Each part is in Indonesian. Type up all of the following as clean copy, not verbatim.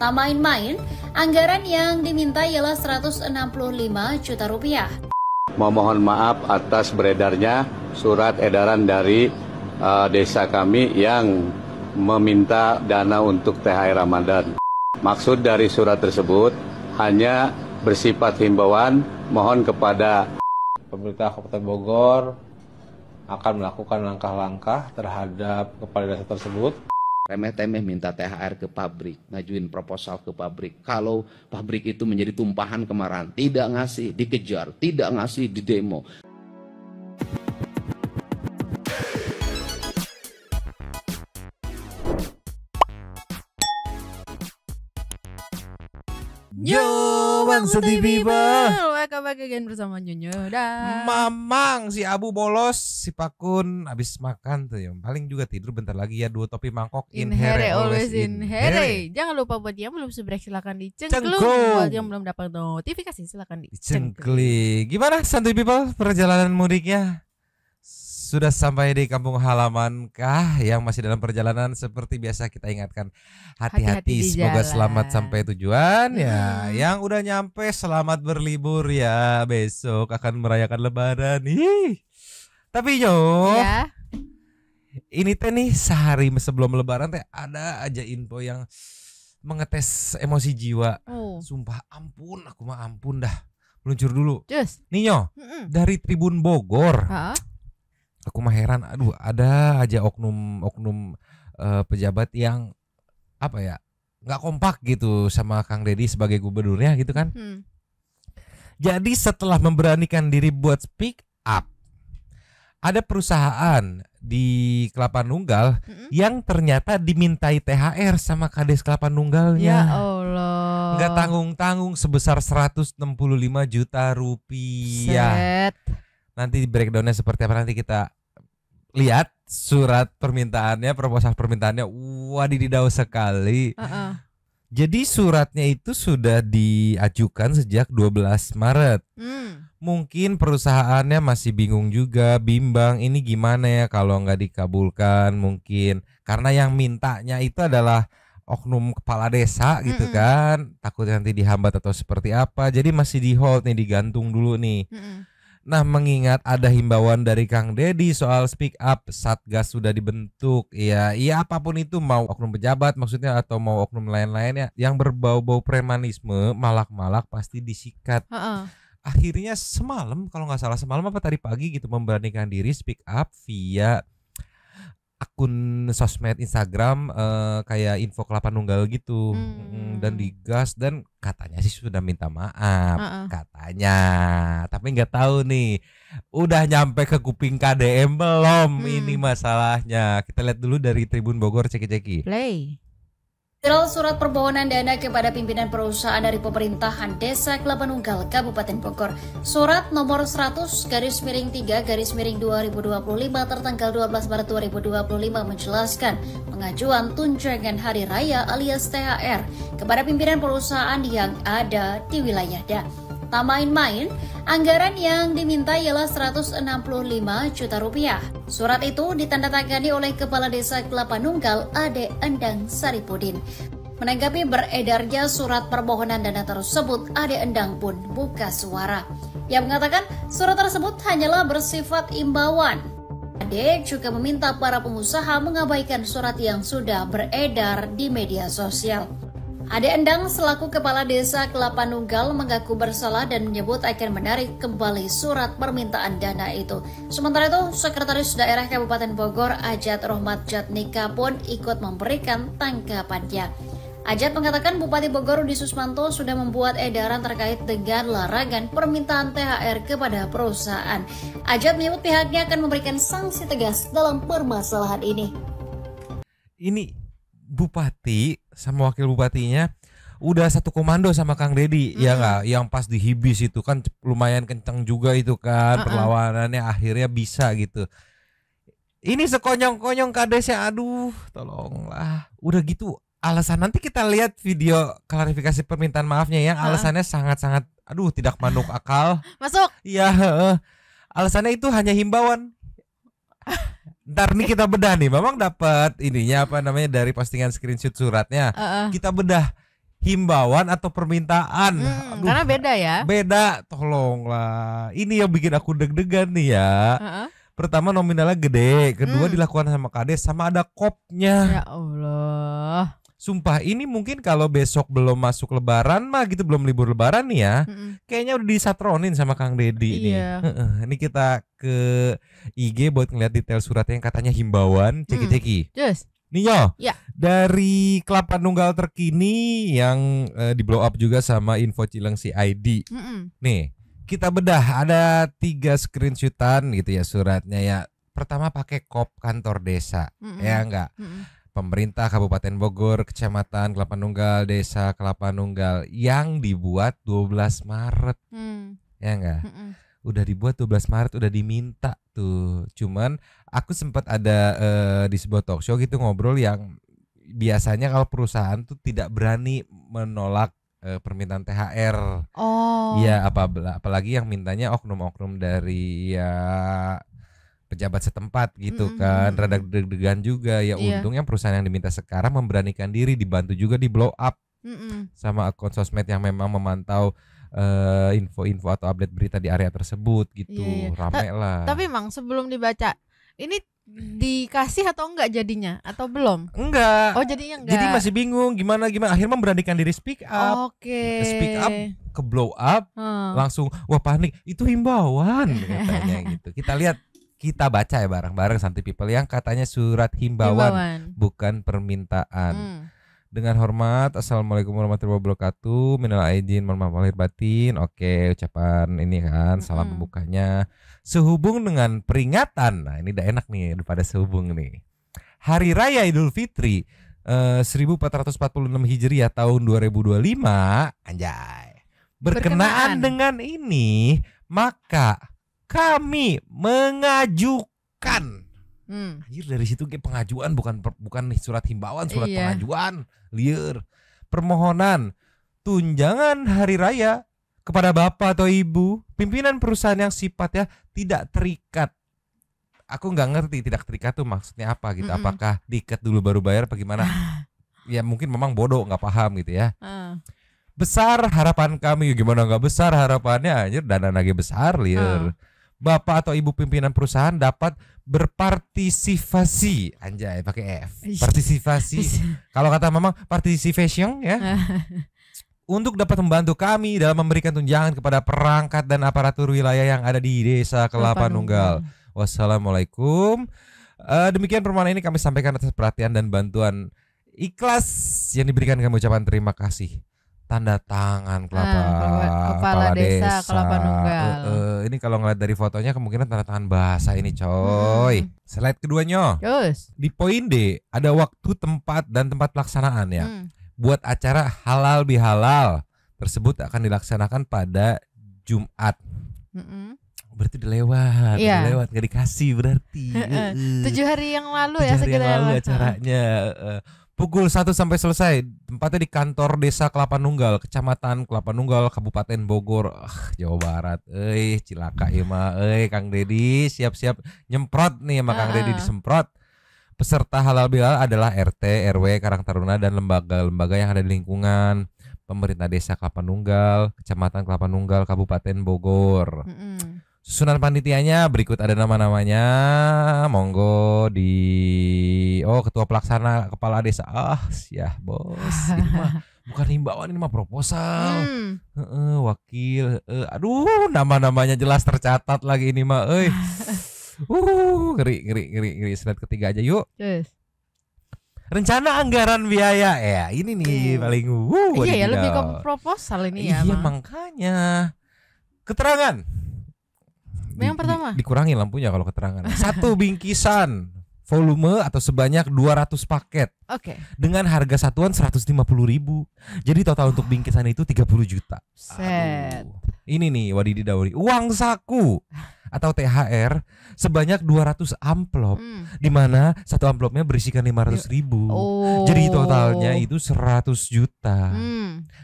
Tak main-main, anggaran yang diminta ialah 165 juta rupiah. Memohon maaf atas beredarnya surat edaran dari desa kami yang meminta dana untuk THR Ramadan. Maksud dari surat tersebut hanya bersifat himbauan, mohon kepada pemerintah Kabupaten Bogor akan melakukan langkah-langkah terhadap kepala desa tersebut. Remeh-temeh minta THR ke pabrik, ngajuin proposal ke pabrik. Kalau pabrik itu menjadi tumpahan kemarahan, tidak ngasih, dikejar, tidak ngasih, didemo. Yo, Bangsa TV welcome back again bersama Nyonyo dan Mamang, si Abu bolos, si Pakun abis makan tuh yang paling juga tidur bentar lagi ya. 2 topi mangkok in here always in here. Jangan lupa buat yang belum subscribe silakan dicengklung. Buat yang belum dapat notifikasi silakan dicengkling. Gimana Santuy People, perjalanan mudiknya? Sudah sampai di kampung halaman kah? Yang masih dalam perjalanan seperti biasa kita ingatkan hati-hati, semoga selamat sampai tujuan ya. Yang udah nyampe selamat berlibur ya, besok akan merayakan lebaran nih. Tapi ya, ini teh nih sehari sebelum lebaran teh ada aja info yang mengetes emosi jiwa. Sumpah ampun, aku mah ampun dah. Meluncur dulu nih dari Tribun Bogor. Aku mah heran, aduh ada aja oknum pejabat yang apa ya, nggak kompak gitu sama Kang Deddy sebagai gubernurnya gitu kan. Jadi setelah memberanikan diri buat speak up, ada perusahaan di Kelapa Nunggal yang ternyata dimintai THR sama Kades Kelapa Nunggalnya. Ya Allah. Nggak tanggung-tanggung sebesar 165 juta rupiah. Nanti breakdownnya seperti apa nanti kita lihat surat permintaannya, proposal permintaannya. Wadidaw sekali. Jadi suratnya itu sudah diajukan sejak 12 Maret. Mungkin perusahaannya masih bingung juga, bimbang ini gimana ya kalau nggak dikabulkan, mungkin karena yang mintanya itu adalah oknum kepala desa gitu kan, takut nanti dihambat atau seperti apa. Jadi masih di hold nih, digantung dulu nih. Nah, mengingat ada himbauan dari Kang Deddy soal speak up, Satgas sudah dibentuk. Ya apapun itu, mau oknum pejabat maksudnya atau mau oknum lain-lainnya yang berbau-bau premanisme, malak-malak pasti disikat. Akhirnya semalam, kalau nggak salah semalam apa tadi pagi gitu, memberanikan diri speak up via akun sosmed Instagram kayak info Kelapa Nunggal gitu. Dan digas, dan katanya sih sudah minta maaf katanya, tapi nggak tahu nih udah nyampe ke kuping KDM belum. Ini masalahnya. Kita lihat dulu dari Tribun Bogor, ceki-ceki play. Viral surat permohonan dana kepada pimpinan perusahaan dari pemerintahan Desa Kelapa Nunggal, Kabupaten Bogor. Surat nomor 100/3/2025 tertanggal 12 Maret 2025 menjelaskan pengajuan tunjangan hari raya alias THR kepada pimpinan perusahaan yang ada di wilayah Da. Tak main-main, anggaran yang diminta ialah 165 juta rupiah. Surat itu ditandatangani oleh Kepala Desa Kelapa Nunggal, Ade Endang Saripudin. Menanggapi beredarnya surat permohonan dana tersebut, Ade Endang pun buka suara. Ia mengatakan surat tersebut hanyalah bersifat imbauan. Ade juga meminta para pengusaha mengabaikan surat yang sudah beredar di media sosial. Ade Endang selaku Kepala Desa Kelapa Nunggal mengaku bersalah dan menyebut akan menarik kembali surat permintaan dana itu. Sementara itu, Sekretaris Daerah Kabupaten Bogor Ajat Rohmat Jatnika pun ikut memberikan tanggapannya. Ajat mengatakan Bupati Bogor Rudi Susmanto sudah membuat edaran terkait dengan larangan permintaan THR kepada perusahaan. Ajat menyebut pihaknya akan memberikan sanksi tegas dalam permasalahan ini. Ini Bupati sama wakil bupatinya udah satu komando sama Kang Deddy, ya nggak? Yang pas di Hibis itu kan lumayan kencang juga itu kan perlawanannya, akhirnya bisa gitu. Ini sekonyong-konyong kadesnya, aduh tolonglah. Udah gitu alasan, nanti kita lihat video klarifikasi permintaan maafnya ya. Alasannya sangat-sangat aduh tidak masuk akal. Masuk. Iya, alasannya itu hanya himbauan. Ntar nih kita bedah nih, Mamang dapat ininya apa namanya dari postingan screenshot suratnya. Kita bedah. himbauan atau permintaan. Aduh, karena beda ya. Beda, tolonglah. Ini yang bikin aku deg-degan nih ya. Pertama nominalnya gede, kedua dilakukan sama kades sama ada kopnya. Ya Allah. Sumpah ini mungkin kalau besok belum masuk lebaran mah gitu, belum libur lebaran nih ya. Kayaknya udah disatronin sama Kang Dedi nih. Ini kita ke IG buat ngeliat detail suratnya yang katanya himbauan, ceki-ceki. Yes. Nih yo, ya. Dari Kelapa Nunggal terkini yang di blow up juga sama Info Cilengsi ID. Nih, kita bedah ada 3 screenshotan gitu ya suratnya ya. Pertama pakai kop kantor desa, ya enggak? Pemerintah Kabupaten Bogor, Kecamatan Kelapa Nunggal, Desa Kelapa Nunggal yang dibuat 12 Maret. Ya enggak? Udah dibuat 12 Maret, udah diminta tuh. Cuman aku sempat ada di sebuah talk show gitu ngobrol yang biasanya kalau perusahaan tuh tidak berani menolak permintaan THR. Iya, apalagi yang mintanya oknum-oknum dari ya pejabat setempat gitu kan, rada deg-degan juga ya. Untungnya perusahaan yang diminta sekarang memberanikan diri, dibantu juga di blow up sama akun sosmed yang memang memantau info-info atau update berita di area tersebut gitu. Rame lah. Tapi Mang, sebelum dibaca ini dikasih atau enggak jadinya atau belum? Enggak. Oh, jadinya enggak. Jadi masih bingung gimana akhirnya memberanikan diri speak up. Speak up ke blow up, langsung wah panik, itu himbauan katanya gitu. Kita lihat, kita baca ya bareng-bareng Santai People yang katanya surat himbauan. Bukan permintaan. Dengan hormat, Assalamualaikum warahmatullahi wabarakatuh. Minal aidin, mohon maaf lahir batin. Oke, ucapan ini kan salam pembukanya. Sehubung dengan peringatan, nah ini udah enak nih daripada sehubung nih, Hari Raya Idul Fitri 1446 Hijriah tahun 2025, anjay. Berkenaan dengan ini, maka kami mengajukan. Anjir, dari situ kayak pengajuan, bukan nih surat himbauan, surat pengajuan. Liar. Permohonan tunjangan hari raya kepada bapak atau ibu pimpinan perusahaan yang sifatnya tidak terikat. Aku nggak ngerti tidak terikat tuh maksudnya apa gitu. Apakah diikat dulu baru bayar apa gimana? Ya mungkin memang bodoh nggak paham gitu ya. Besar harapan kami, gimana nggak besar harapannya, anjir, dana lagi besar liar. Bapak atau ibu pimpinan perusahaan dapat berpartisipasi, anjay pakai F, partisipasi. Kalau kata Mamang participation ya. Untuk dapat membantu kami dalam memberikan tunjangan kepada perangkat dan aparatur wilayah yang ada di Desa Kelapa Nunggal. Wassalamualaikum. Demikian permohonan ini kami sampaikan atas perhatian dan bantuan ikhlas yang diberikan, kami ucapan terima kasih. Tanda tangan kepala desa Kelapa Nunggal. Ini kalau ngeliat dari fotonya kemungkinan tanda tangan bahasa ini coy. Slide keduanya. Di poin D ada waktu, tempat, dan tempat pelaksanaan ya. Buat acara halal bihalal tersebut akan dilaksanakan pada Jumat. Berarti udah lewat, nggak dikasih berarti. 7 hari yang lalu 7 hari yang lalu acaranya. Pukul 1 sampai selesai. Tempatnya di kantor Desa Kelapa Nunggal, Kecamatan Kelapa Nunggal, Kabupaten Bogor, Jawa Barat. Cilaka ya mah. Kang Dedi siap-siap nyemprot nih sama Kang Dedi disemprot. Peserta halal bihalal adalah RT, RW, Karang Taruna, dan lembaga-lembaga yang ada di lingkungan pemerintah Desa Kelapa Nunggal, Kecamatan Kelapa Nunggal, Kabupaten Bogor. Susunan panitianya berikut ada nama-namanya. Monggo di ketua pelaksana kepala desa. Bos. Ini mah bukan himbauan, ini mah proposal. Wakil. Aduh, nama-namanya jelas tercatat lagi ini mah. Ngeri. Slide ketiga aja yuk. Rencana anggaran biaya ya. Ini nih paling iya ya, lebih ke proposal ini ya. Iya makanya. Keterangan. Yang pertama dikurangi lampunya kalau keterangan. 1 bingkisan volume atau sebanyak 200 paket. Dengan harga satuan 150.000. Jadi total untuk bingkisan itu 30 juta. Ini nih wadidawi. Uang saku atau THR sebanyak 200 amplop. Di mana satu amplopnya berisikan 500.000. Jadi totalnya itu 100 juta.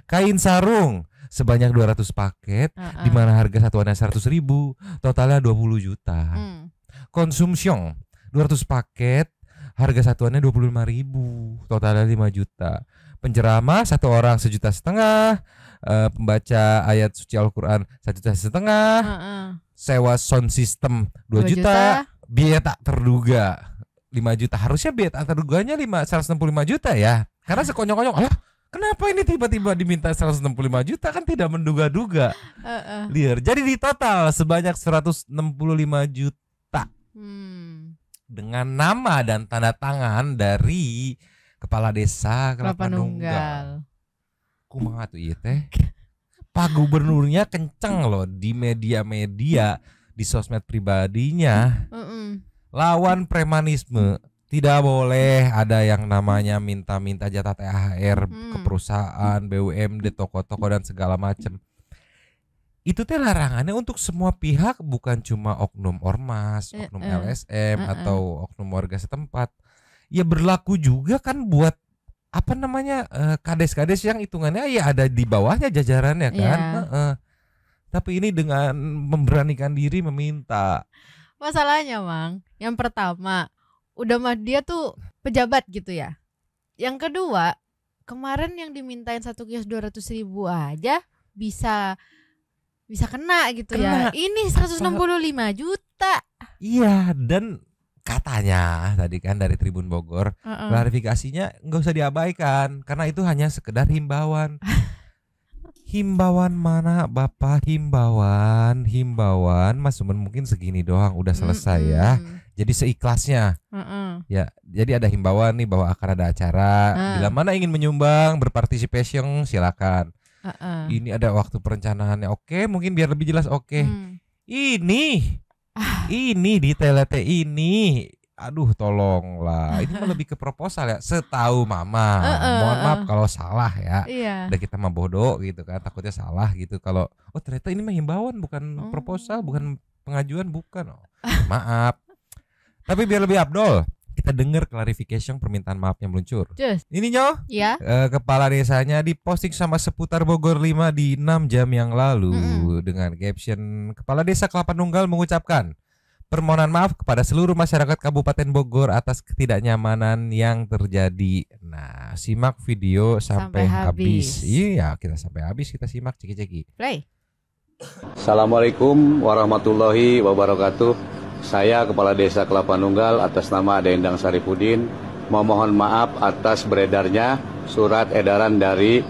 Kain sarung sebanyak 200 paket, di mana harga satuannya 100.000, totalnya 20 juta. Konsumsiong 200 paket, harga satuannya 25.000, totalnya 5 juta. penceramah 1 orang 1,5 juta, pembaca ayat suci Al-Quran 1,5 juta, sewa sound system 2 juta, biaya tak terduga 5 juta. Harusnya biaya tak terduganya 165 juta ya. Karena sekonyong-konyong, alah kenapa ini tiba-tiba diminta 165 juta, kan tidak menduga-duga. Liar. Jadi di total sebanyak 165 juta. Dengan nama dan tanda tangan dari Kepala Desa Kelapa Nunggal. Kumaha tuh ieu teh? Pak Gubernurnya kenceng loh di media-media, di sosmed pribadinya. Lawan premanisme. Tidak boleh ada yang namanya minta-minta jatah THR ke perusahaan, BUMD, toko-toko dan segala macam. Itu teh larangannya untuk semua pihak, bukan cuma oknum ormas, oknum LSM atau oknum warga setempat. Ya berlaku juga kan buat apa namanya kades-kades yang hitungannya ya ada di bawahnya jajarannya kan. Tapi ini dengan memberanikan diri meminta. Masalahnya Mang, yang pertama udah mah dia tuh pejabat gitu ya. Yang kedua, kemarin yang dimintain 1 kios 200.000 aja bisa kena gitu ya. Ini 165 juta. Iya, dan katanya tadi kan dari Tribun Bogor, klarifikasinya nggak usah diabaikan karena itu hanya sekedar himbauan. Himbauan mana Bapak? Himbauan Mas cuman mungkin segini doang udah selesai ya. Jadi seikhlasnya. Ya, jadi ada himbauan nih bahwa akan ada acara. Bila mana ingin menyumbang, berpartisipasi silakan. Ini ada waktu perencanaannya. Oke, mungkin biar lebih jelas. Oke. Ini detailnya ini. Aduh, tolonglah. Ini mah lebih ke proposal ya. Setahu Mama. Mohon maaf kalau salah ya. Udah kita mah bodoh gitu kan. Takutnya salah gitu. Kalau ternyata ini mah himbauan bukan proposal, bukan pengajuan, bukan. Maaf. Tapi biar lebih abdol, kita dengar clarification permintaan maaf yang meluncur. Ini Nyo, kepala desanya diposting sama seputar Bogor 5 di 6 jam yang lalu dengan caption Kepala Desa Kelapa Nunggal mengucapkan permohonan maaf kepada seluruh masyarakat Kabupaten Bogor atas ketidaknyamanan yang terjadi. Nah, simak video sampai habis. Iya, kita sampai habis, kita simak ceki-ceki. Play. Assalamualaikum warahmatullahi wabarakatuh. Saya Kepala Desa Kelapa Nunggal atas nama Ade Endang Saripudin memohon maaf atas beredarnya surat edaran dari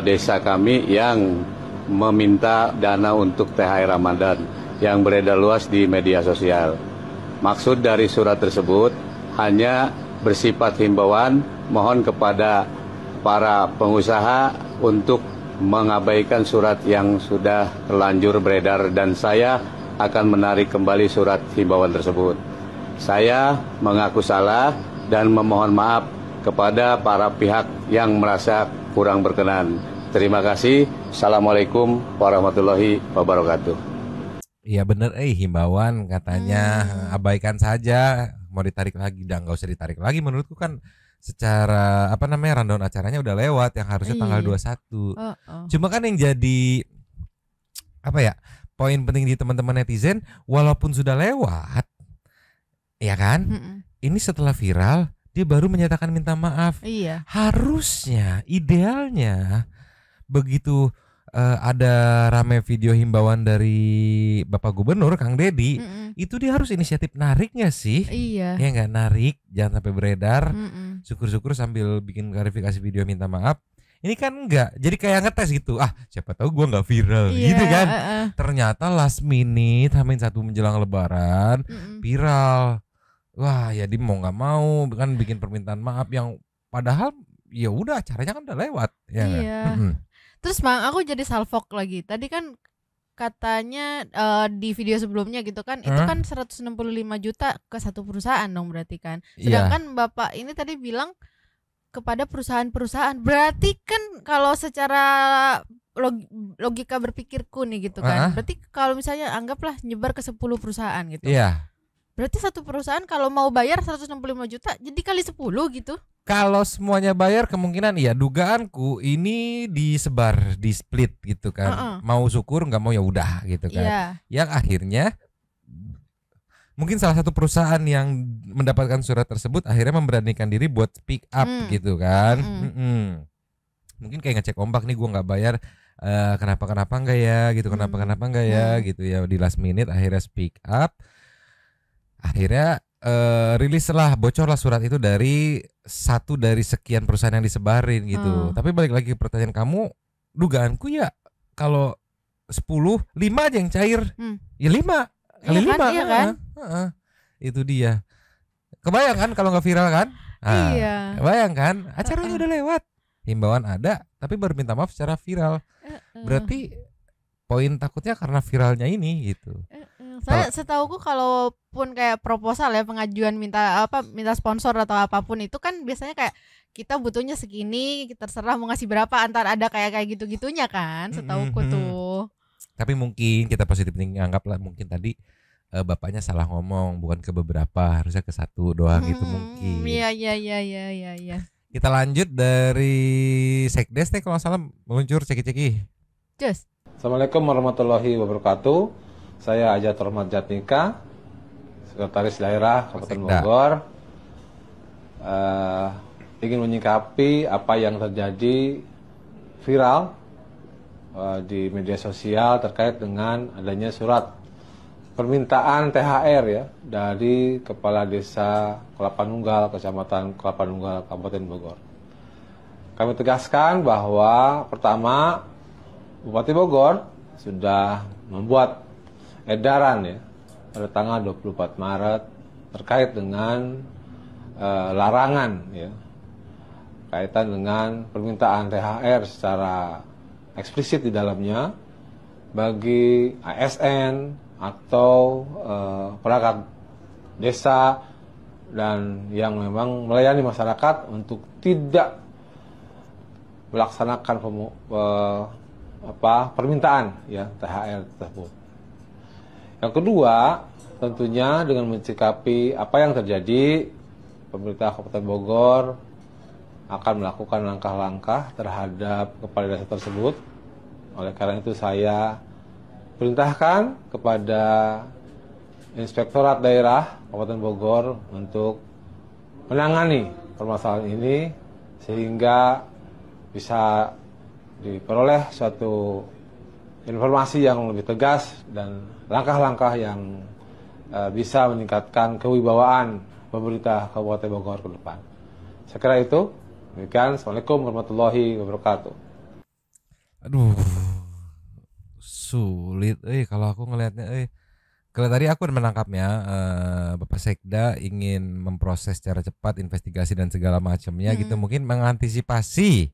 desa kami yang meminta dana untuk THR Ramadan yang beredar luas di media sosial. Maksud dari surat tersebut hanya bersifat himbauan, mohon kepada para pengusaha untuk mengabaikan surat yang sudah terlanjur beredar dan saya akan menarik kembali surat himbauan tersebut. Saya mengaku salah dan memohon maaf kepada para pihak yang merasa kurang berkenan. Terima kasih. Assalamualaikum warahmatullahi wabarakatuh. Iya bener, himbauan katanya abaikan saja. Mau ditarik lagi, nggak usah ditarik lagi. Menurutku kan secara rundown acaranya udah lewat yang harusnya tanggal 21. Cuma kan yang jadi poin penting di teman-teman netizen, walaupun sudah lewat, ya kan? Ini setelah viral, dia baru menyatakan minta maaf. Harusnya, idealnya, begitu ada rame video himbauan dari Bapak Gubernur, Kang Dedi, itu dia harus inisiatif nariknya sih. Ya nggak narik, jangan sampai beredar. Syukur-syukur sambil bikin klarifikasi video minta maaf. Ini kan enggak, jadi kayak ngetes gitu. Siapa tahu gua nggak viral gitu kan. Ternyata last minute H-1 menjelang lebaran viral. Wah, jadi mau nggak mau kan bikin permintaan maaf yang padahal ya udah acaranya kan udah lewat ya. Terus Mang, aku jadi salfok lagi. Tadi kan katanya di video sebelumnya gitu kan, itu kan 165 juta ke satu perusahaan dong berarti kan. Sedangkan Bapak ini tadi bilang kepada perusahaan-perusahaan. Berarti kan kalau secara logika berpikirku nih gitu kan. Berarti kalau misalnya anggaplah nyebar ke 10 perusahaan gitu. Berarti satu perusahaan kalau mau bayar 165 juta jadi kali 10 gitu. Kalau semuanya bayar kemungkinan dugaanku ini disebar, di split gitu kan. Mau syukur, nggak mau ya udah gitu kan. Yang akhirnya mungkin salah satu perusahaan yang mendapatkan surat tersebut akhirnya memberanikan diri buat speak up gitu kan. mungkin kayak ngecek ombak nih, gue nggak bayar, kenapa enggak ya gitu, kenapa enggak ya gitu ya, di last minute akhirnya speak up, akhirnya rilis lah, bocor lah surat itu dari satu dari sekian perusahaan yang disebarin gitu. Tapi balik lagi ke pertanyaan kamu, dugaanku ya kalau 10, 5 aja yang cair, ya 5 kali 5 kan, iya kan? Itu dia. Kebayang kan kalau nggak viral kan? Iya. Kebayang kan? Acaranya udah lewat, himbauan ada, tapi baru minta maaf secara viral. Berarti poin takutnya karena viralnya ini gitu. Saya setauku kalaupun kayak proposal ya, pengajuan minta sponsor atau apapun itu kan biasanya kayak kita butuhnya segini, terserah mau ngasih berapa, antar ada kayak gitu-gitunya kan, setauku tuh. Tapi mungkin kita positif anggap lah, mungkin tadi bapaknya salah ngomong, bukan ke beberapa, harusnya ke satu doang gitu mungkin. Iya. Kita lanjut dari Sekdes nih kalau salah meluncur ceki-ceki. Cus. Assalamualaikum warahmatullahi wabarakatuh. Saya Ajat Rahmat Jatnika, Sekretaris Daerah Kabupaten Bogor. Ingin menyikapi apa yang terjadi viral di media sosial terkait dengan adanya surat permintaan THR ya dari Kepala Desa Kelapa Nunggal, Kecamatan Kelapa Nunggal, Kabupaten Bogor. Kami tegaskan bahwa pertama, Bupati Bogor sudah membuat edaran ya pada tanggal 24 Maret terkait dengan larangan ya kaitan dengan permintaan THR secara eksplisit di dalamnya bagi ASN atau perangkat desa dan yang memang melayani masyarakat untuk tidak melaksanakan permintaan ya THR tersebut. Yang kedua, tentunya dengan mencikapi apa yang terjadi, pemerintah Kabupaten Bogor akan melakukan langkah-langkah terhadap kepala desa tersebut. Oleh karena itu saya perintahkan kepada Inspektorat Daerah Kabupaten Bogor untuk menangani permasalahan ini sehingga bisa diperoleh suatu informasi yang lebih tegas dan langkah-langkah yang bisa meningkatkan kewibawaan pemerintah Kabupaten Bogor ke depan. Saya kira itu. Demikian. Assalamualaikum warahmatullahi wabarakatuh. Aduh, sulit kalau aku ngelihatnya. Kalau tadi aku menangkapnya, Bapak Sekda ingin memproses secara cepat investigasi dan segala macamnya gitu, mungkin mengantisipasi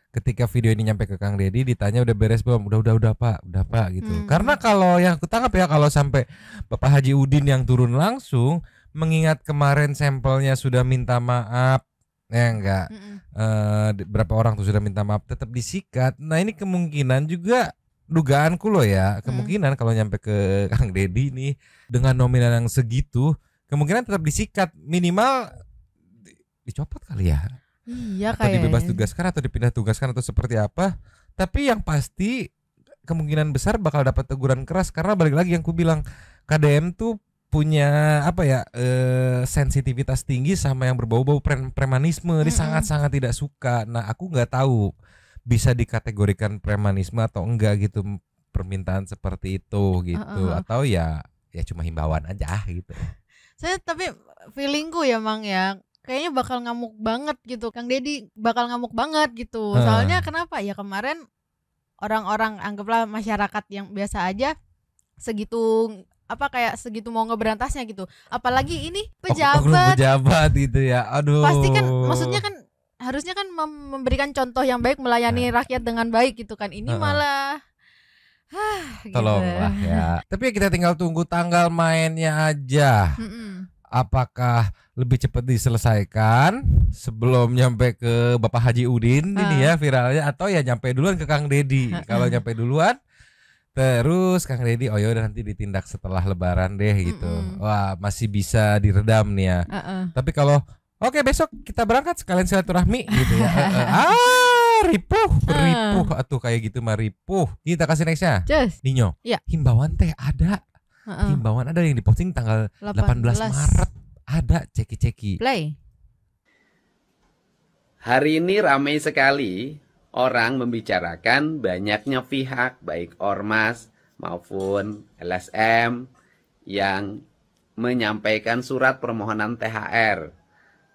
ketika video ini nyampe ke Kang Deddy ditanya udah beres belum, udah Pak gitu. Karena kalau yang aku tangkap ya, kalau sampai Bapak Haji Udin yang turun langsung, mengingat kemarin sampelnya sudah minta maaf ya enggak, berapa orang tuh sudah minta maaf tetap disikat. Nah ini kemungkinan juga, dugaanku loh ya, kemungkinan kalau nyampe ke Kang Deddy nih dengan nominal yang segitu, kemungkinan tetap disikat, minimal dicopot kali ya. Iya, atau dibebas tugaskan atau dipindah tugaskan atau seperti apa. Tapi yang pasti kemungkinan besar bakal dapat teguran keras, karena balik lagi yang ku bilang, KDM tuh punya sensitivitas tinggi sama yang berbau-bau premanisme. Dia sangat-sangat tidak suka. Nah aku nggak tahu bisa dikategorikan premanisme atau enggak gitu, permintaan seperti itu gitu, atau ya cuma himbauan aja gitu. Saya tapi feelingku ya Mang ya, kayaknya bakal ngamuk banget gitu, Kang Deddy bakal ngamuk banget gitu. Soalnya kenapa ya, kemarin orang-orang anggaplah masyarakat yang biasa aja segitu segitu mau ngeberantasnya gitu, apalagi ini pejabat gitu ya. Aduh, pasti kan maksudnya kan harusnya kan memberikan contoh yang baik, melayani rakyat dengan baik gitu kan. Ini malah tolonglah gitu. ya. Tapi kita tinggal tunggu tanggal mainnya aja. Apakah lebih cepat diselesaikan sebelum nyampe ke Bapak Haji Udin ini ya viralnya, atau ya nyampe duluan ke Kang Deddy? Kalau nyampe duluan terus Kang Deddy, oh yaudah nanti ditindak setelah Lebaran deh gitu. Wah masih bisa diredam nih ya. Tapi kalau oke besok kita berangkat sekalian silaturahmi gitu ya. Ripuh atuh kayak gitu mah ripuh. Kita kasih nextnya. Ninyo. Ya. Himbauan teh ada. Himbauan ada yang diposting tanggal 18 Maret. Ada ceki-ceki. Play. Hari ini ramai sekali orang membicarakan banyaknya pihak, baik ormas maupun LSM, yang menyampaikan surat permohonan THR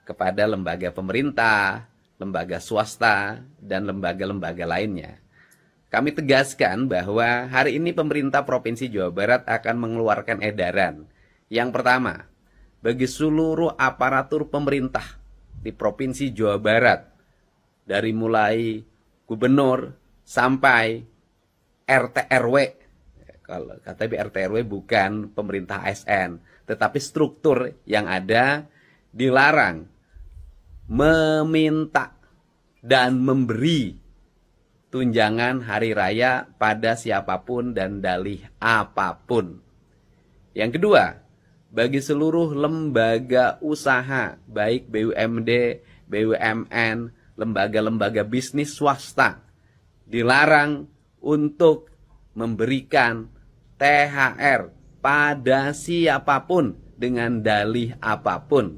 kepada lembaga pemerintah, lembaga swasta, dan lembaga-lembaga lainnya. Kami tegaskan bahwa hari ini pemerintah Provinsi Jawa Barat akan mengeluarkan edaran. Yang pertama, bagi seluruh aparatur pemerintah di Provinsi Jawa Barat, dari mulai gubernur sampai RT RW. Kalau kata RT RW bukan pemerintah ASN, tetapi struktur yang ada dilarang meminta dan memberi tunjangan hari raya pada siapapun dan dalih apapun. Yang kedua, bagi seluruh lembaga usaha, baik BUMD, BUMN, lembaga-lembaga bisnis swasta, dilarang untuk memberikan THR pada siapapun dengan dalih apapun.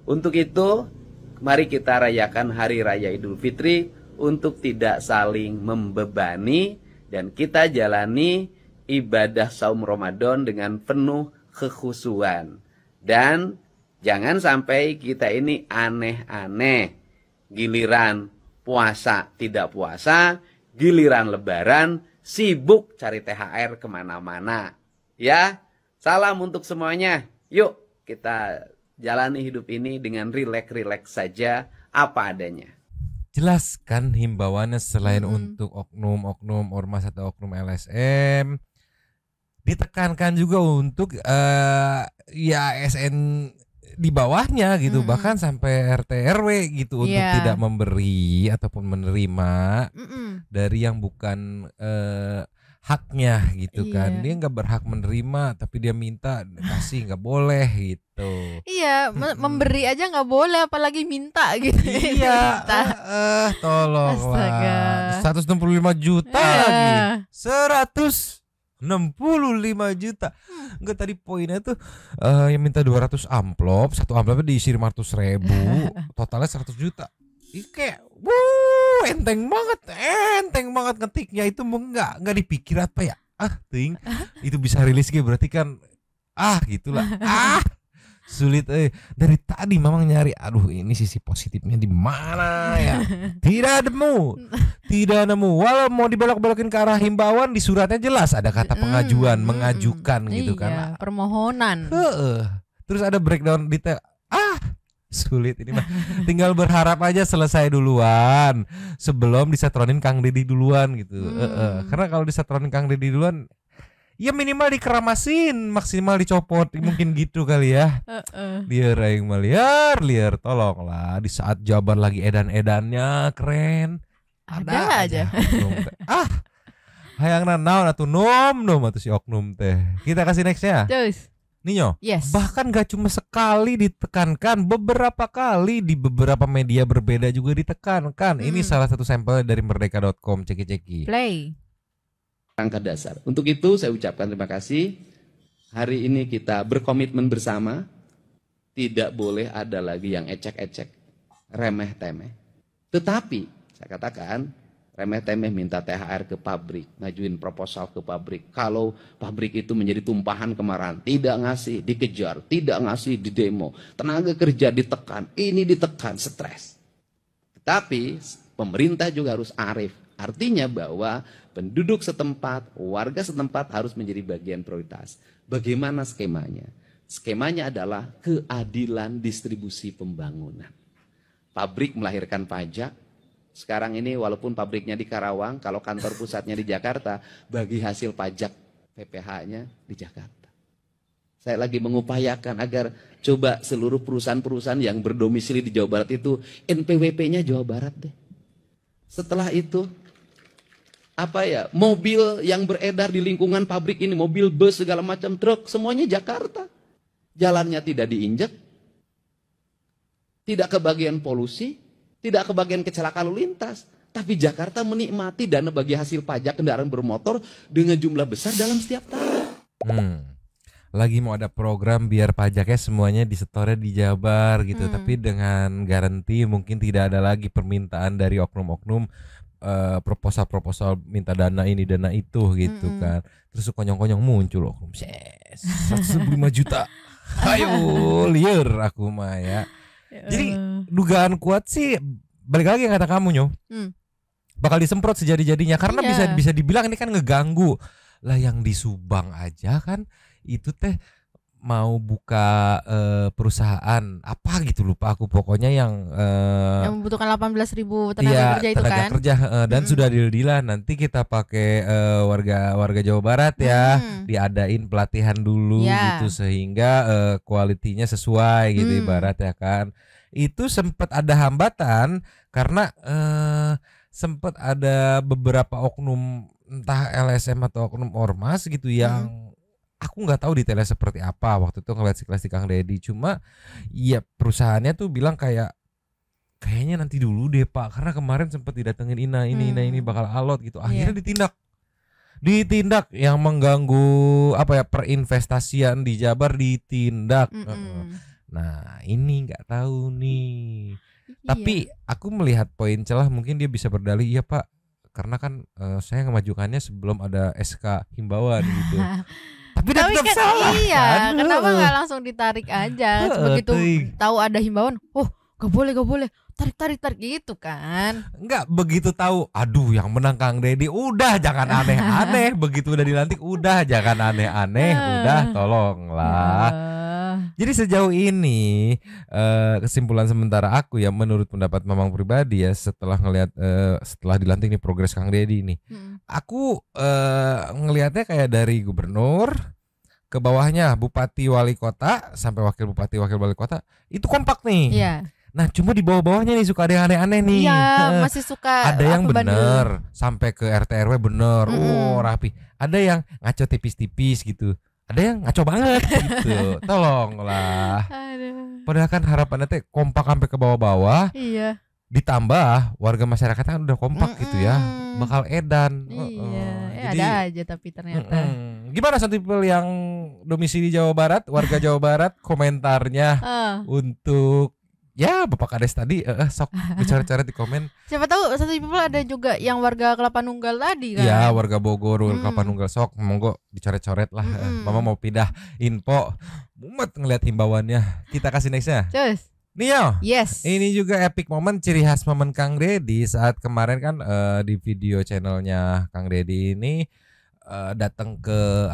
Untuk itu, mari kita rayakan Hari Raya Idul Fitri untuk tidak saling membebani dan kita jalani ibadah saum Ramadan dengan penuh kekhusyuan. Dan jangan sampai kita ini aneh-aneh. Giliran puasa tidak puasa, giliran lebaran sibuk cari THR kemana-mana. Ya, salam untuk semuanya. Yuk kita jalani hidup ini dengan rileks-rileks saja apa adanya. Jelaskan himbauannya selain untuk oknum-oknum ormas atau oknum LSM, ditekankan juga untuk ya ASN di bawahnya gitu, bahkan sampai RT RW gitu untuk tidak memberi ataupun menerima dari yang bukan haknya gitu kan. Dia nggak berhak menerima tapi dia minta kasih, nggak boleh gitu. Iya, memberi aja nggak boleh apalagi minta gitu. Iya, tolonglah. 165 juta lagi. 165 juta. Enggak, tadi poinnya tuh yang minta 200 amplop, satu amplopnya diisi 500.000, totalnya 100 juta. Ini kayak enteng banget ngetiknya itu, enggak dipikir apa ya? Itu bisa rilis gitu berarti kan gitulah. Sulit dari tadi memang nyari ini sisi positifnya di mana ya. Tidak nemu. Walau mau dibelok-belokin ke arah himbauan, di suratnya jelas ada kata pengajuan, mengajukan gitu kan. Permohonan. Terus ada breakdown detail. Sulit ini mah. Tinggal berharap aja selesai duluan sebelum disetronin Kang Deddy duluan gitu. Karena kalau disetronin Kang Deddy duluan, ya minimal dikeramasin, maksimal dicopot, mungkin gitu kali ya. Liar aing mah liar, tolonglah di saat Jabar lagi edan-edannya keren. Ada aja. Hayangna naon atuh nom atuh si oknum teh. Kita kasih nextnya. Terus. Ninyo, yes. Bahkan gak cuma sekali ditekankan, beberapa kali di beberapa media berbeda juga ditekankan. Ini salah satu sampel dari merdeka.com, ceki-ceki. Play. Rangka dasar. Untuk itu saya ucapkan terima kasih. Hari ini kita berkomitmen bersama. Tidak boleh ada lagi yang ecek-ecek, remeh-temeh. Tetapi saya katakan, remeh-temeh minta THR ke pabrik, ngajuin proposal ke pabrik. Kalau pabrik itu menjadi tumpahan kemarahan, tidak ngasih, dikejar, tidak ngasih, di demo. Tenaga kerja ditekan, ini ditekan, stres. Tetapi pemerintah juga harus arif. Artinya bahwa penduduk setempat, warga setempat harus menjadi bagian prioritas. Bagaimana skemanya? Skemanya adalah keadilan distribusi pembangunan. Pabrik melahirkan pajak. Sekarang ini walaupun pabriknya di Karawang, kalau kantor pusatnya di Jakarta, bagi hasil pajak PPh-nya di Jakarta. Saya lagi mengupayakan agar coba seluruh perusahaan-perusahaan yang berdomisili di Jawa Barat itu NPWP-nya Jawa Barat deh. Setelah itu, mobil yang beredar di lingkungan pabrik ini, mobil bus segala macam, truk, semuanya Jakarta. Jalannya tidak diinjak, tidak kebagian polusi, tidak kebagian kecelakaan lalu lintas. Tapi Jakarta menikmati dana bagi hasil pajak kendaraan bermotor dengan jumlah besar dalam setiap tahun. lagi mau ada program biar pajaknya semuanya disetornya di Jabar gitu, tapi dengan garansi mungkin tidak ada lagi permintaan dari oknum-oknum proposal minta dana ini dana itu gitu kan. Terus konyong-konyong muncul oknum 105 juta. Ayo liar aku mah ya. Jadi dugaan kuat sih balik lagi yang kata kamu Nyo. Bakal disemprot sejadi-jadinya karena bisa dibilang ini kan ngeganggu. Lah yang di Subang aja kan itu teh mau buka perusahaan apa gitu lupa aku pokoknya yang membutuhkan 18.000 tenaga kerja itu tenaga kan kerja dan sudah deal-dealan nanti kita pakai warga Jawa Barat ya diadain pelatihan dulu gitu sehingga kualitinya sesuai gitu ibarat ya kan. Itu sempat ada hambatan karena sempat ada beberapa oknum entah LSM atau oknum ormas gitu yang aku nggak tahu detailnya seperti apa waktu itu ngeliat si Kang Deddy. Cuma ya perusahaannya tuh bilang kayaknya nanti dulu deh Pak karena kemarin sempat didatengin ini bakal alot gitu. Akhirnya ditindak yang mengganggu perinvestasian di Jabar ditindak. Nah ini nggak tahu nih. Tapi aku melihat poin celah mungkin dia bisa berdalih iya Pak karena kan saya ngemajukannya sebelum ada SK himbauan gitu. Tapi kan salah, iya, kan? Kenapa nggak langsung ditarik aja? Begitu tahu ada himbauan, gak boleh, tarik gitu kan? Enggak begitu tahu, aduh yang menang Kang Deddy, udah jangan aneh-aneh. Begitu udah dilantik, udah jangan aneh-aneh, udah tolonglah. Jadi sejauh ini kesimpulan sementara aku ya menurut pendapat Mamang pribadi ya setelah ngelihat setelah dilantik nih progres Kang Deddy nih, aku ngelihatnya kayak dari gubernur ke bawahnya bupati wali kota sampai wakil bupati wakil wali kota itu kompak nih. Nah cuma di bawah-bawahnya nih suka ada yang aneh-aneh nih. Iya masih suka ada yang bener sampai ke RT RW bener, rapi. Ada yang ngaco tipis-tipis gitu. Ada yang ngaco banget gitu. Tolonglah. Padahal kan harapannya teh kompak sampai ke bawah-bawah. Iya. Ditambah warga masyarakat kan udah kompak gitu ya. Bakal edan. Iya. Jadi, ada aja tapi ternyata. Gimana people yang domisili Jawa Barat, warga Jawa Barat komentarnya untuk ya Bapak Kades tadi sok bicara-bicara di komen. Siapa tahu satu people ada juga yang warga Kelapa Nunggal tadi kan. Iya, warga Bogor, Kelapa Nunggal sok monggo dicoret-coret lah. Mama mau pindah info. Mumet ngeliat himbauannya. Kita kasih nextnya. Cus. Nio. Yes. Ini juga epic momen ciri khas momen Kang Deddy saat kemarin kan di video channelnya Kang Deddy ini datang ke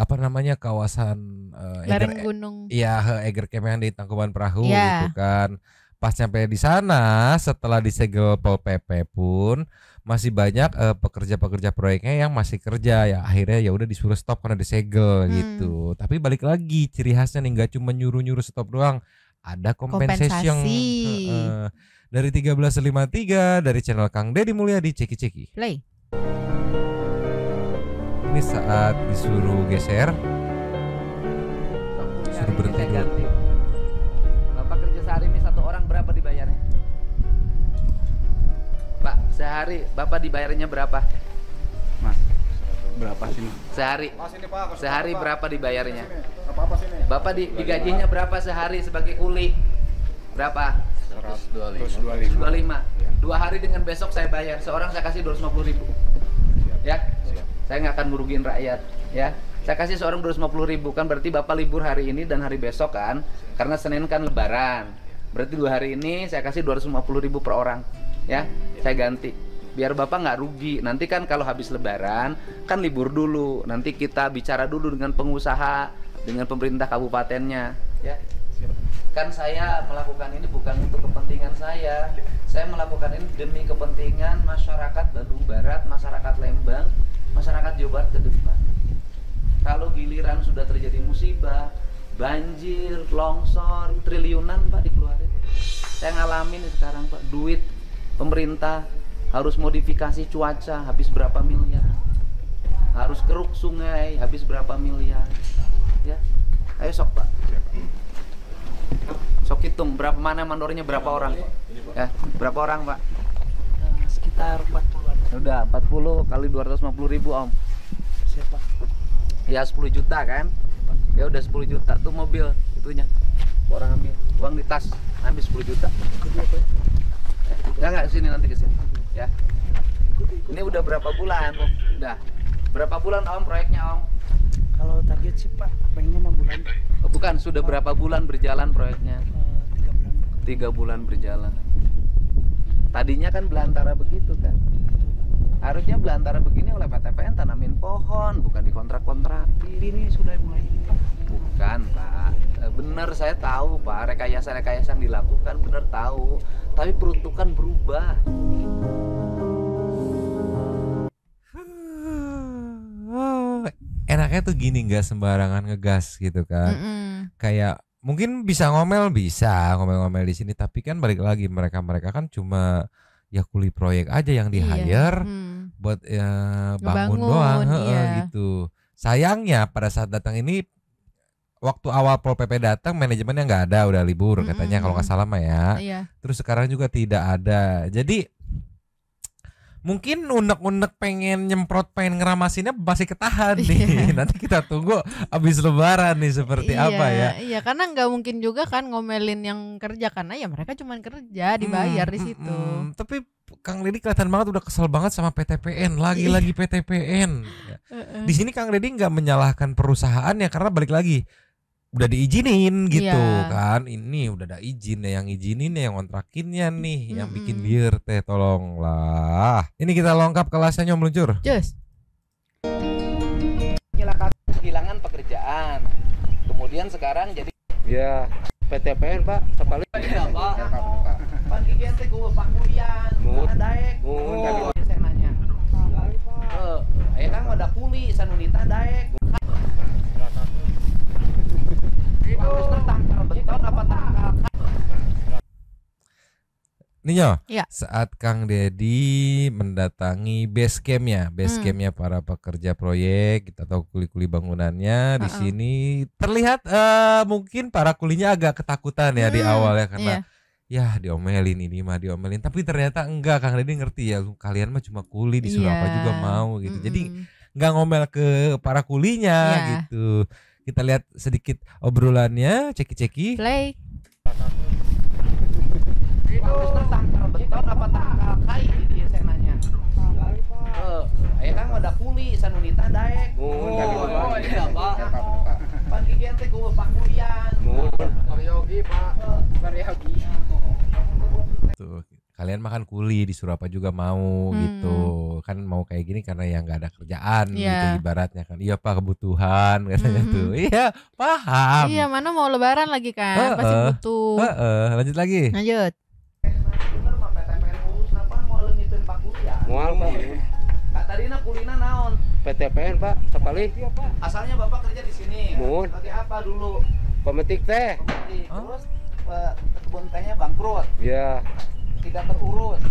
kawasan lereng gunung. Iya, Eger Kemean di Tangkuban Perahu gitu kan. Pas sampai di sana setelah disegel Pol PP pun masih banyak pekerja-pekerja proyeknya yang masih kerja ya akhirnya ya udah disuruh stop karena disegel gitu. Tapi balik lagi ciri khasnya nih nggak cuma nyuruh-nyuruh stop doang, ada kompensasi. Dari 1353 dari channel Kang Deddy Mulyadi Ceki-Ceki. Play. Ini saat disuruh geser, suruh berhenti dulu. Bapak kerja sehari ini satu orang berapa dibayarnya? Pak, sehari Bapak dibayarnya berapa? Mas, berapa sini? Sehari berapa dibayarnya? Bapak digajinya berapa sehari sebagai kuli? Berapa? 125. 2 hari dengan besok saya bayar. Seorang saya kasih 250.000. Ya? Saya nggak akan merugiin rakyat, ya. Saya kasih seorang 250.000 kan berarti Bapak libur hari ini dan hari besok kan? Karena Senin kan Lebaran. Berarti 2 hari ini saya kasih 250.000 per orang, ya. Saya ganti. Biar Bapak nggak rugi. Nanti kan kalau habis Lebaran kan libur dulu. Nanti kita bicara dulu dengan pengusaha, dengan pemerintah kabupatennya, ya. Kan saya melakukan ini bukan untuk kepentingan saya. Saya melakukan ini demi kepentingan masyarakat Bandung Barat, masyarakat Lembang, masyarakat Jawa Barat ke depan. Kalau giliran sudah terjadi musibah, banjir, longsor, triliunan Pak dikeluarin. Saya ngalamin sekarang Pak, duit pemerintah harus modifikasi cuaca habis berapa miliar. Harus keruk sungai habis berapa miliar. Ya. Ayo sok Pak. Sok hitung berapa mana mandornya berapa orang? Ya, berapa orang Pak? Sekitar 40-an. Udah 40 kali 250.000 Om. Siapa? Ya 10 juta kan? Pak. Ya udah 10 juta tuh mobil itunya. Orang ambil uang di tas, ambil 10 juta. Enggak sini nanti ke sini. Ya. Ini udah berapa bulan? Udah. Berapa bulan Om proyeknya Om? Kalau target sih Pak, pengennya 6 bulan. Oh, bukan, sudah berapa bulan berjalan proyeknya? 3 bulan. 3 bulan berjalan. Tadinya kan belantara begitu kan? Harusnya belantara begini oleh PTPN tanamin pohon, bukan dikontrak-kontrakin. Ini sudah mulai ini Pak. Bukan Pak, bener saya tahu Pak, rekayasa-rekayasa yang dilakukan bener tahu, tapi peruntukan berubah. Enaknya tuh gini, nggak sembarangan ngegas gitu kan. Kayak mungkin bisa ngomel-ngomel di sini, tapi kan balik lagi mereka kan cuma ya kuli proyek aja yang di hire buat ya bangun doang gitu. Sayangnya pada saat datang ini, waktu awal Pol PP datang manajemennya nggak ada, udah libur katanya kalau nggak salah mah ya. Terus sekarang juga tidak ada. Jadi mungkin unek-unek pengen nyemprot, pengen ngeramasinnya masih ketahan nih. Nanti kita tunggu abis lebaran nih seperti apa ya. Iya, karena nggak mungkin juga kan ngomelin yang kerja, karena ya mereka cuma kerja dibayar di situ. Tapi Kang Deddy kelihatan banget udah kesel banget sama PTPN, lagi-lagi PTPN. Di sini Kang Deddy nggak menyalahkan perusahaannya karena balik lagi udah diizinin gitu kan. Ini udah ada izin ya, yang izinin ya, yang kontrakinnya nih, yang bikin liar teh, tolonglah. Ini kita lengkap kelasnya Nyom Meluncur. Just Menyelakakan kehilangan pekerjaan. Kemudian sekarang jadi Ya, PTPN Pak, sepalik. Iya Pak. Pan kikian teh gue Pak Kulian. Daek. Saya nanya. Aya kan ada kuli sanunita daek. Harus tertangkal beton apa tangkal? Ninyo, ya. Saat Kang Deddy mendatangi base campnya para pekerja proyek atau kuli-kuli bangunannya di sini terlihat mungkin para kulinya agak ketakutan ya di awal ya, karena ya diomelin ini mah diomelin, tapi ternyata enggak. Kang Deddy ngerti ya, kalian mah cuma kuli, disuruh apa juga mau gitu. Jadi nggak ngomel ke para kulinya gitu. Kita lihat sedikit obrolannya, ceki-ceki. Play. Harus tertangkal beton apa tangkal kai dia saya nanya. Aya kan ada kuli sanunita daek. Iya Pak. Pan kikian teh gue Pak Kulian. Baryogi Pak. Baryogi. Tuh, kalian makan kuli, disuruh apa juga mau gitu. Kan mau kayak gini karena yang nggak ada kerjaan gitu ibaratnya kan. Iya Pak, kebutuhan katanya tuh. Iya, paham. Iya, mana mau lebaran lagi kan, pasti butuh. Lanjut lagi. Lanjut. Bener mah PTPN urus napa mau leungiteun Pak Kulian. Moal Pak. Tadina kulina naon? PTPN Pak, sepalik. Asalnya Bapak kerja di sini. Mun. Sebagai apa dulu? Pemetik teh. Terus kebun tehnya bangkrut. Ya. Tidak terurus.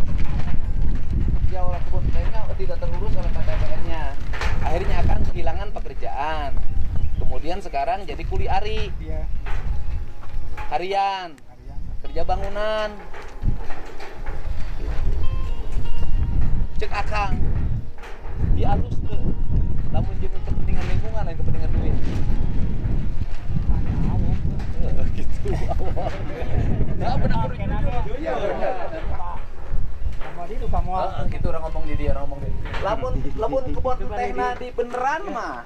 Ya, oleh kebun tehnya tidak terurus oleh PTPN-nya. Akhirnya akan kehilangan pekerjaan. Kemudian sekarang jadi kuli ari. Iya. Harian. Kerja bangunan. Cek akang. Dialus ke. Lamun jeung kepentingan lingkungan dan kepentingan duit. Gitu awal. Nah, benar iya benar. Gitu orang ngomong di dia, orang ngomong di dia. Lamun kebun tehna di beneran mah.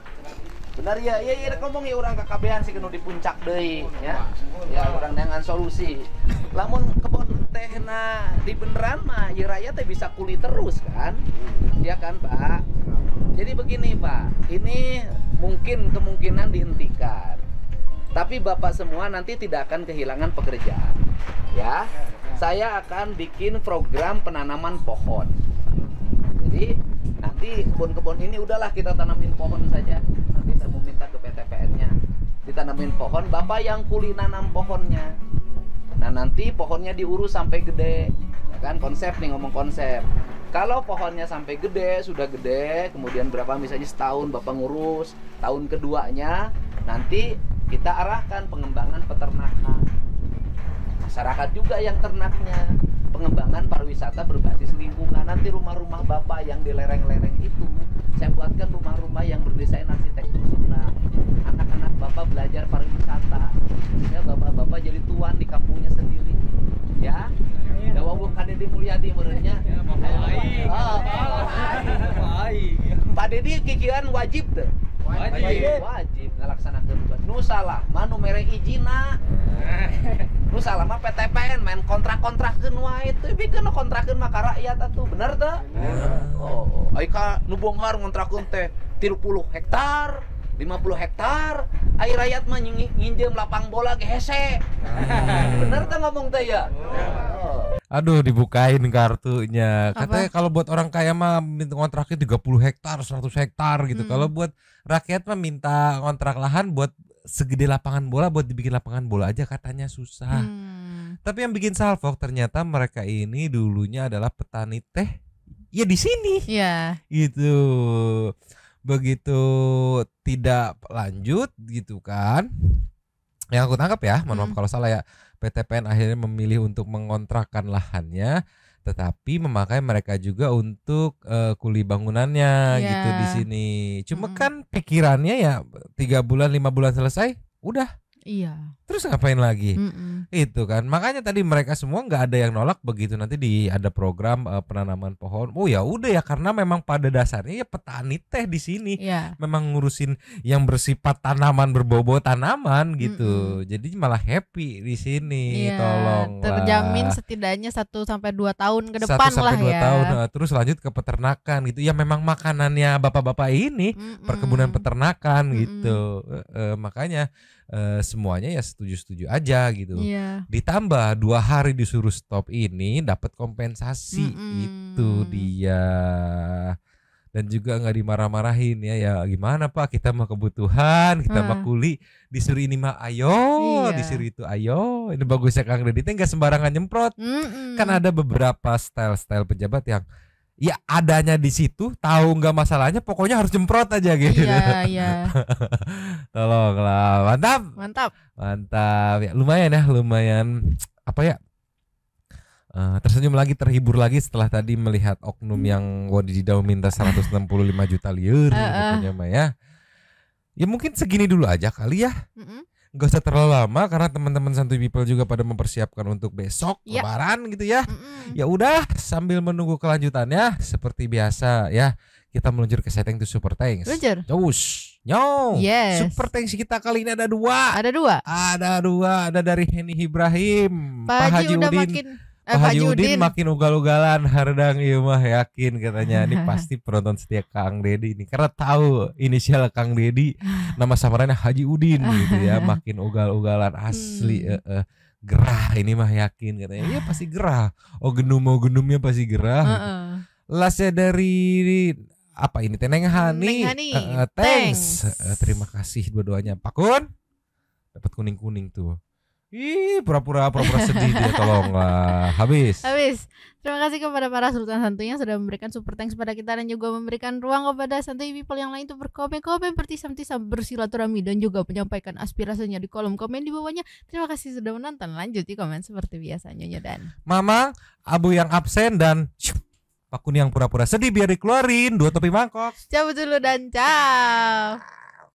Benar ya, iya ngomong ya orang kakabehan sih kena di puncak deui ya. Ya orang dengan solusi. Lamun kebun tehna di beneran mah ya rakyat teh bisa kuli terus kan? Ya kan, Pak? Jadi begini, Pak. Ini mungkin kemungkinan dihentikan. Tapi Bapak semua nanti tidak akan kehilangan pekerjaan. Ya. Saya akan bikin program penanaman pohon. Jadi nanti kebun-kebun ini udahlah kita tanamin pohon saja. Nanti saya mau minta ke PTPN-nya ditanamin pohon, Bapak yang kuli nanam pohonnya. Nah nanti pohonnya diurus sampai gede, ya kan? Konsep nih, ngomong konsep. Kalau pohonnya sampai gede, sudah gede, kemudian berapa misalnya setahun Bapak ngurus, tahun keduanya nanti kita arahkan pengembangan peternakan. Masyarakat juga yang ternaknya, pengembangan pariwisata berbasis lingkungan. Nanti rumah-rumah Bapak yang di lereng-lereng itu saya buatkan rumah-rumah yang berdesain arsitektur Sunda. Anak-anak Bapak Pak Dedi kikian wajib tuh. Wajib ngalaksanakeun tugas. Nu salah mah nu mere izina. Nu salah mah PTPN main kontrak-kontrakeun wae teh bikeun kontrakeun mah ka rakyat atuh. Bener teu? Oh, ai ka nu bongkar ngontrakeun teh 30 hektar, 50 hektar. Ai rakyat mah nginjem lapang bola ge hese. Bener teu ngomong teh ya? Aduh, dibukain kartunya. Katanya kalau buat orang kaya mah minta kontraknya 30 hektar, 100 hektar gitu. Kalau buat rakyat mah minta kontrak lahan buat segede lapangan bola, buat dibikin lapangan bola aja katanya susah. Tapi yang bikin salfok ternyata mereka ini dulunya adalah petani teh. Ya di sini. Iya. Gitu. Begitu tidak lanjut gitu kan. Yang aku tangkap ya, mohon maaf kalau salah ya. PTPN akhirnya memilih untuk mengontrakkan lahannya, tetapi memakai mereka juga untuk kuli bangunannya gitu di sini. Cuma kan pikirannya ya 3 bulan 5 bulan selesai, udah. Iya. Terus ngapain lagi? Itu kan. Makanya tadi mereka semua nggak ada yang nolak begitu nanti ada program penanaman pohon. Oh ya udah ya, karena memang pada dasarnya ya petani teh di sini. Memang ngurusin yang bersifat tanaman, berbau-bau tanaman gitu. Jadi malah happy di sini. Tolong terjamin setidaknya 1 sampai 2 tahun ke depan 1 sampai 2 lah ya. tahun. Terus lanjut ke peternakan gitu. Ya memang makanannya bapak-bapak ini perkebunan peternakan gitu. Makanya semuanya ya setuju-setuju aja gitu. Ditambah 2 hari disuruh stop ini dapat kompensasi itu dia. Dan juga nggak dimarah-marahin ya gimana Pak, kita mah kebutuhan, kita mah kuli, disuruh ini mah ayo, disuruh itu ayo. Ini bagusnya Kang Dedi nggak sembarangan nyemprot. Kan ada beberapa style pejabat yang ya adanya di situ, tahu nggak masalahnya, pokoknya harus jemprot aja gitu. Iya. Tolonglah, mantap. Ya, lumayan apa ya? Tersenyum lagi, terhibur lagi setelah tadi melihat oknum yang wadidaw minta 165 juta liur katanya mah ya. Ya mungkin segini dulu aja kali ya. Gak usah terlalu lama karena teman-teman Santuy People juga pada mempersiapkan untuk besok Lebaran gitu ya. Ya udah, sambil menunggu kelanjutannya seperti biasa ya, kita meluncur ke setting to Super Thanks. Super Thanks kita kali ini ada 2. Ada dari Henny Ibrahim, Pak Haji Udin. Pak Haji Udin makin ugal-ugalan hardang ieu mah yakin katanya ini pasti penonton setia Kang Dedi ini karena tahu inisial Kang Dedi nama samarannya Haji Udin gitu ya, makin ugal-ugalan asli gerah ini mah yakin katanya. Iya pasti gerah. Genumnya pasti gerah. Lasnya dari apa ini Teneng Hani. Thanks. Terima kasih dua-duanya. Pak Kun dapat kuning-kuning tuh. Ih, pura-pura sedih dia, tolonglah. Habis. Terima kasih kepada para Sultan Santuy yang sudah memberikan super thanks pada kita dan juga memberikan ruang kepada Santuy People yang lain untuk berkomen-komen, bertisam-tisam, bersilaturahmi dan juga menyampaikan aspirasinya di kolom komen di bawahnya. Terima kasih sudah menonton. Lanjut di komen seperti biasa, Nyonya dan Mama, Abu yang absen dan Pak Kun yang pura-pura sedih biar dikeluarin 2 topi mangkok. Cabut dulu dan ciao.